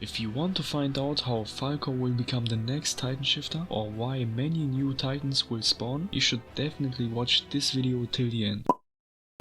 If you want to find out how Falco will become the next Titan Shifter or why many new Titans will spawn, you should definitely watch this video till the end.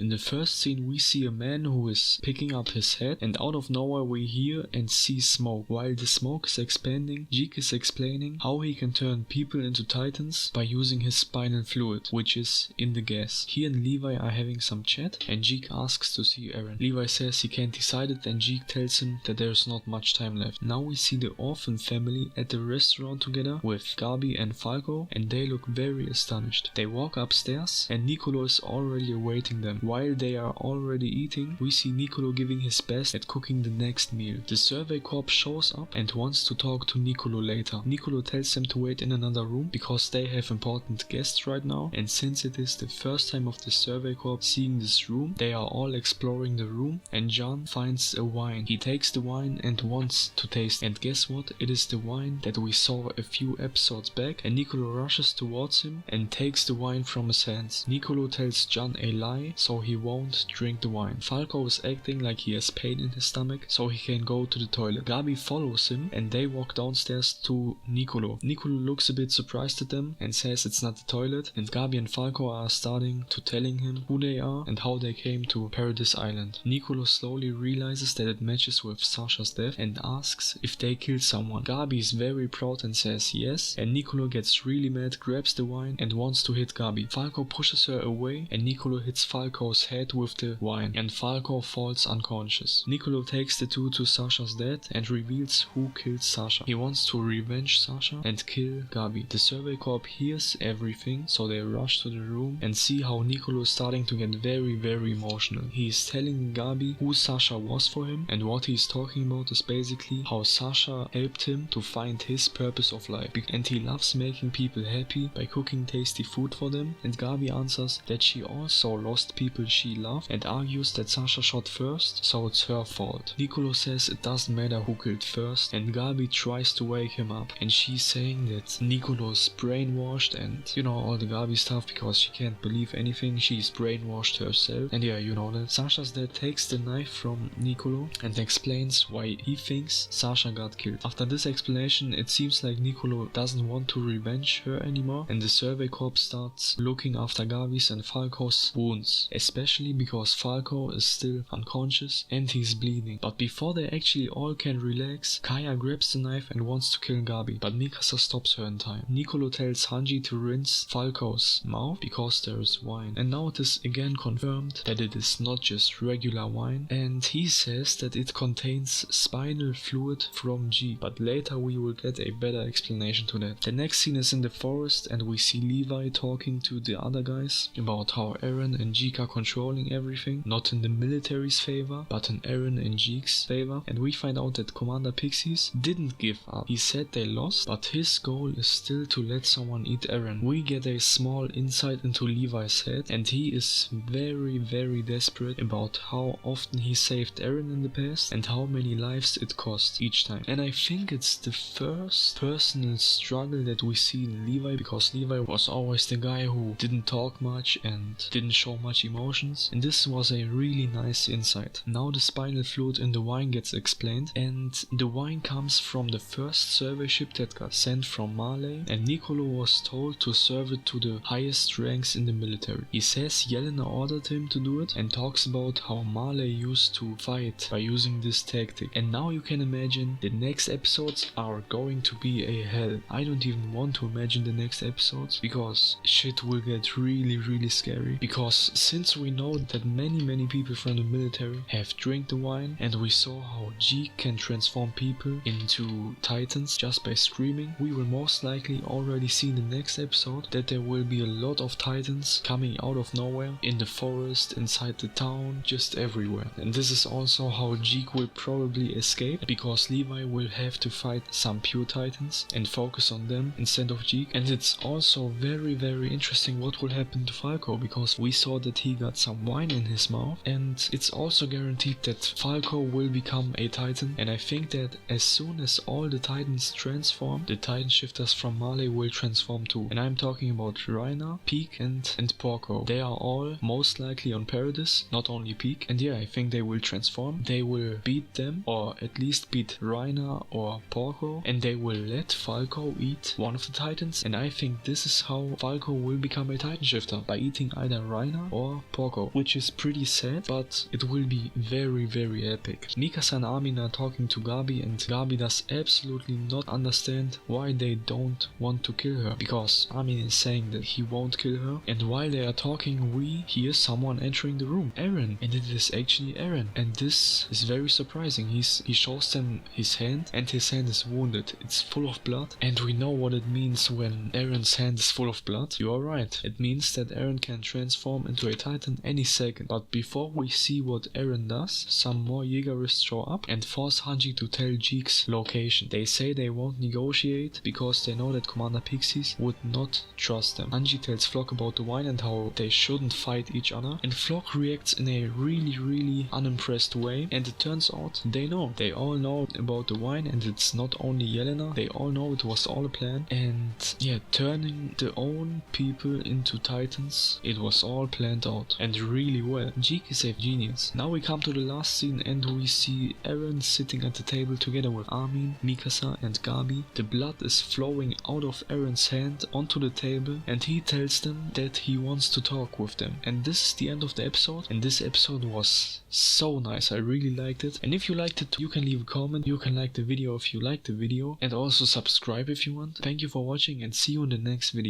In the first scene we see a man who is picking up his head, and out of nowhere we hear and see smoke. While the smoke is expanding, Zeke is explaining how he can turn people into titans by using his spinal fluid, which is in the gas. He and Levi are having some chat and Zeke asks to see Eren. Levi says he can't decide it and Zeke tells him that there's not much time left. Now we see the orphan family at the restaurant together with Gabi and Falco, and they look very astonished. They walk upstairs and Nicolo is already awaiting them. While they are already eating, we see Nicolo giving his best at cooking the next meal. The survey corps shows up and wants to talk to Nicolo later. Nicolo tells them to wait in another room because they have important guests right now, and since it is the first time of the survey corps seeing this room, they are all exploring the room, and John finds a wine. He takes the wine and wants to taste, and guess what? It is the wine that we saw a few episodes back, and Nicolo rushes towards him and takes the wine from his hands. Nicolo tells John a lie, so he won't drink the wine. Falco is acting like he has pain in his stomach, so he can go to the toilet. Gabi follows him and they walk downstairs to Nicolo. Nicolo looks a bit surprised at them and says it's not the toilet, and Gabi and Falco are starting to telling him who they are and how they came to Paradise Island. Nicolo slowly realizes that it matches with Sasha's death and asks if they killed someone. Gabi is very proud and says yes, and Nicolo gets really mad, grabs the wine and wants to hit Gabi. Falco pushes her away and Nicolo hits Falco's head with the wine, and Falco falls unconscious. Nicolo takes the two to Sasha's dad and reveals who killed Sasha. He wants to revenge Sasha and kill Gabi. The survey corps hears everything, so they rush to the room and see how Nicolo is starting to get very emotional. He is telling Gabi who Sasha was for him, and what he is talking about is basically how Sasha helped him to find his purpose of life, and he loves making people happy by cooking tasty food for them. And Gabi answers that she also lost people she loved and argues that Sasha shot first, so it's her fault. Nicolo says it doesn't matter who killed first, and Gabi tries to wake him up, and she's saying that Nicolo's brainwashed and you know, all the Gabi stuff, because she can't believe anything, she's brainwashed herself, and yeah, you know that. Sasha's dad takes the knife from Nicolo and explains why he thinks Sasha got killed. After this explanation, it seems like Nicolo doesn't want to revenge her anymore, and the survey corps starts looking after Gabi's and Falco's wounds, especially because Falco is still unconscious and he's bleeding. But before they actually all can relax, Kaya grabs the knife and wants to kill Gabi, but Mikasa stops her in time. Nicolo tells Hanji to rinse Falco's mouth because there is wine, and now it is again confirmed that it is not just regular wine, and he says that it contains spinal fluid from G, but later we will get a better explanation to that. The next scene is in the forest and we see Levi talking to the other guys about how Eren and Zeke are controlling everything, not in the military's favor, but in Eren and Zeke's favor, and we find out that Commander Pixies didn't give up. He said they lost, but his goal is still to let someone eat Eren. We get a small insight into Levi's head, and he is very desperate about how often he saved Eren in the past and how many lives it cost each time. And I think it's the first personal struggle that we see in Levi, because Levi was always the guy who didn't talk much and didn't show much emotions, and this was a really nice insight. Now the spinal fluid in the wine gets explained, and the wine comes from the first survey ship that got sent from Marley, and Nicolo was told to serve it to the highest ranks in the military. He says Yelena ordered him to do it and talks about how Marley used to fight by using this tactic. And now you can imagine the next episodes are going to be a hell. I don't even want to imagine the next episodes, because shit will get really scary, because since we know that many people from the military have drank the wine, and we saw how Zeke can transform people into titans just by screaming, we will most likely already see in the next episode that there will be a lot of titans coming out of nowhere, in the forest, inside the town, just everywhere. And this is also how Zeke will probably escape, because Levi will have to fight some pure titans and focus on them instead of Zeke. And it's also very interesting what will happen to Falco, because we saw that he got some wine in his mouth, and it's also guaranteed that Falco will become a Titan, and I think that as soon as all the Titans transform, the Titan shifters from Marley will transform too. And I'm talking about Reiner, Peak and Porco. They are all most likely on Paradise, not only Peak, and yeah, I think they will transform. They will beat them, or at least beat Reiner or Porco, and they will let Falco eat one of the Titans, and I think this is how Falco will become a Titan shifter, by eating either Reiner or Porco, which is pretty sad, but it will be very, very epic. Mikasa and Armin are talking to Gabi, and Gabi does absolutely not understand why they don't want to kill her, because Armin is saying that he won't kill her, and while they are talking we hear someone entering the room, Eren, and it is actually Eren, and this is very surprising. He shows them his hand, and his hand is wounded, it's full of blood, and we know what it means when Eren's hand is full of blood. You are right, it means that Eren can transform into a Titan any second. But before we see what Eren does, some more Jägerists show up and force Hanji to tell Zeke's location. They say they won't negotiate because they know that Commander Pixies would not trust them. Hanji tells Flock about the wine and how they shouldn't fight each other, and Flock reacts in a really unimpressed way, and it turns out they all know about the wine, and it's not only Yelena, they all know it was all a plan, and yeah, turning their own people into Titans, it was all planned out, and really well. Zeke is a genius. Now we come to the last scene, and we see Eren sitting at the table together with Armin, Mikasa and Gabi. The blood is flowing out of Eren's hand onto the table, and he tells them that he wants to talk with them. And this is the end of the episode, and this episode was so nice. I really liked it, and if you liked it, you can leave a comment, you can like the video if you liked the video, and also subscribe if you want. Thank you for watching, and see you in the next video.